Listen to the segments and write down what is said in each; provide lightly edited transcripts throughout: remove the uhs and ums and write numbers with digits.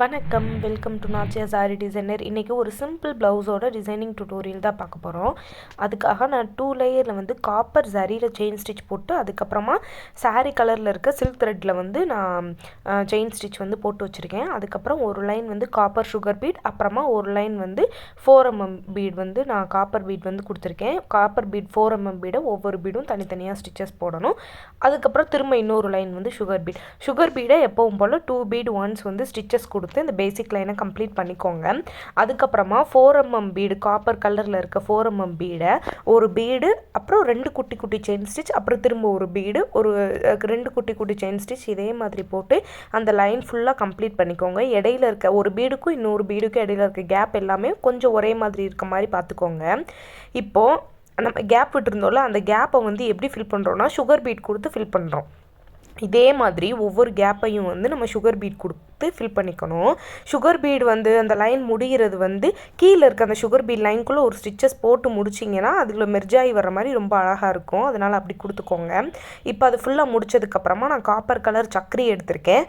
வணக்கம், welcome to நாச்சியா sorry designer. இன்றைக்கி ஒரு சிம்பிள் ப்ளவுஸோட டிசைனிங் டுட்டோரியல் தான் பார்க்க போகிறோம். அதுக்காக நான் 2 லேயரில் வந்து காப்பர் சரியில் செயின் ஸ்டிச் போட்டு, அதுக்கப்புறமா சாரீ கலரில் இருக்க சில்க் த்ரெட்டில் வந்து நான் செயின் ஸ்டிச் வந்து போட்டு வச்சுருக்கேன். அதுக்கப்புறம் ஒரு லைன் வந்து காப்பர் சுகர் பீட், அப்புறமா ஒரு லைன் வந்து 4mm பீட் வந்து நான் காப்பர் பீட் வந்து கொடுத்துருக்கேன். காப்பர் பீட் 4mm பீடை ஒவ்வொரு பீடும் தனித்தனியாக ஸ்டிச்சஸ் போடணும். அதுக்கப்புறம் திரும்ப இன்னொரு லைன் வந்து சுகர் பீடை எப்பவும் போல் 2 பீட் ஒன்ஸ் வந்து ஸ்டிச்சஸ் கொடுத்து இந்த பேசிக் லைனை கம்ப்ளீட் பண்ணிக்கோங்க. அதுக்கப்புறமா 4mm பீடு, காப்பர் கலரில் இருக்க 4mm பீடை ஒரு பீடு, அப்புறம் 2 குட்டி குட்டி செயின் ஸ்டிச், அப்புறம் திரும்ப ஒரு பீடு, ஒரு 2 குட்டி குட்டி செயின் ஸ்டிச், இதே மாதிரி போட்டு அந்த லைன் ஃபுல்லாக கம்ப்ளீட் பண்ணிக்கோங்க. இடையில இருக்க ஒரு பீடுக்கும் இன்னொரு பீடுக்கும் இடையில இருக்க கேப் எல்லாமே கொஞ்சம் ஒரே மாதிரி இருக்க மாதிரி பார்த்துக்கோங்க. இப்போது நம்ம கேப் விட்டுருந்தோம்ல, அந்த கேப்பை வந்து எப்படி ஃபில் பண்ணுறோன்னா சுகர் பீட் கொடுத்து ஃபில் பண்ணுறோம். இதே மாதிரி ஒவ்வொரு கேப்பையும் வந்து நம்ம சுகர் பீட் கொடுத்து ஃபில் பண்ணிக்கணும். சுகர் பீட் வந்து அந்த லைன் முடிகிறது வந்து கீழே இருக்க அந்த சுகர் பீட் லைனுக்குள்ளே ஒரு ஸ்டிச்சஸ் போட்டு முடிச்சிங்கன்னா அதில் மெர்ஜாகி வர மாதிரி ரொம்ப அழகாக இருக்கும். அதனால் அப்படி கொடுத்துக்கோங்க. இப்போ அது ஃபுல்லாக முடித்ததுக்கப்புறமா நான் காப்பர் கலர் சக்கரி எடுத்திருக்கேன்.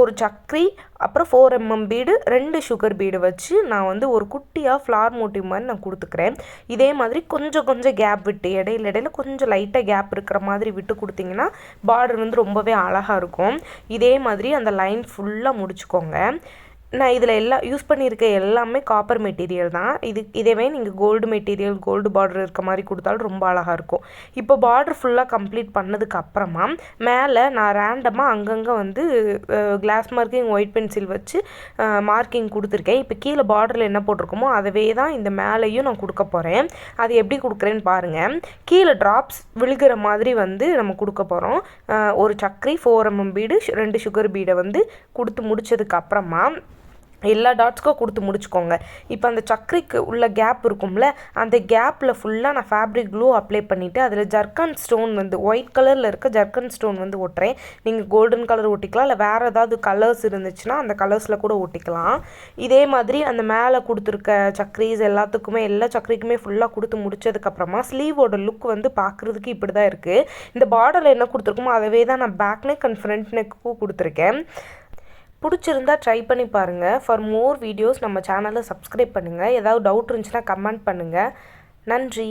ஒரு சக்கரி, அப்புறம் 4mm பீடு, 2 சுகர் பீடு வச்சு நான் வந்து ஒரு குட்டியாக ஃப்ளார் மோட்டிவ் மாதிரி நான் கொடுத்துக்கிறேன். இதே மாதிரி கொஞ்சம் கொஞ்சம் கேப் விட்டு இடையில கொஞ்சம் லைட்டாக கேப் இருக்கிற மாதிரி விட்டு கொடுத்தீங்கன்னா பார்டர் வந்து ரொம்பவே அழகாக இருக்கும். இதே மாதிரி அந்த லைன் ஃபுல்லாக முடிச்சுக்கோங்க. நான் இதில் யூஸ் பண்ணியிருக்க எல்லாமே காப்பர் மெட்டீரியல் தான். இதேவே நீங்கள் கோல்டு மெட்டீரியல், கோல்டு பார்டர் இருக்க மாதிரி கொடுத்தாலும் ரொம்ப அழகாக இருக்கும். இப்போ பார்டர் ஃபுல்லாக கம்ப்ளீட் பண்ணதுக்கு அப்புறமா மேலே நான் ரேண்டமாக அங்கங்கே வந்து கிளாஸ் மார்க்கிங் ஒயிட் பென்சில் வச்சு மார்க்கிங் கொடுத்துருக்கேன். இப்போ கீழே பார்டரில் என்ன போட்டிருக்கோமோ அதவே தான் இந்த மேலேயும் நான் கொடுக்க போகிறேன். அது எப்படி கொடுக்குறேன்னு பாருங்கள். கீழே ட்ராப்ஸ் விழுகிற மாதிரி வந்து நம்ம கொடுக்க போகிறோம். ஒரு சக்கரி, 4mm பீடு, 2 சுகர் பீடை வந்து கொடுத்து முடித்ததுக்கு அப்புறமா எல்லா டாட்ஸ்க்கும் கொடுத்து முடிச்சுக்கோங்க. இப்போ அந்த சக்கரிக்கு உள்ள கேப் இருக்கும்ல, அந்த கேப்பில் ஃபுல்லாக நான் ஃபேப்ரிக் க்ளூ அப்ளை பண்ணிவிட்டு அதில் ஜர்க்கன் ஸ்டோன் வந்து ஒயிட் கலரில் இருக்க ஜர்க்கன் ஸ்டோன் வந்து ஒட்டுறேன். நீங்கள் கோல்டன் கலர் ஒட்டிக்கலாம், இல்லை வேறு ஏதாவது கலர்ஸ் இருந்துச்சுன்னா அந்த கலர்ஸில் கூட ஒட்டிக்கலாம். இதே மாதிரி அந்த மேலே கொடுத்துருக்க சக்கரிஸ் எல்லாத்துக்குமே, எல்லா சக்கரிக்குமே ஃபுல்லாக கொடுத்து முடிச்சதுக்கப்புறமா ஸ்லீவோட லுக் வந்து பார்க்குறதுக்கு இப்படி தான் இருக்குது. இந்த பார்டரில் என்ன கொடுத்துருக்கோமோ அதவே தான் நான் பேக் நெக் அண்ட் ஃப்ரண்ட் நெக்குக்கும் கொடுத்துருக்கேன். பிடிச்சிருந்தா ட்ரை பண்ணி பாருங்கள். ஃபார் மோர் வீடியோஸ் நம்ம சேனலை சப்ஸ்கிரைப் பண்ணுங்கள். ஏதாவது டவுட் இருந்துச்சுன்னா கமெண்ட் பண்ணுங்கள். நன்றி.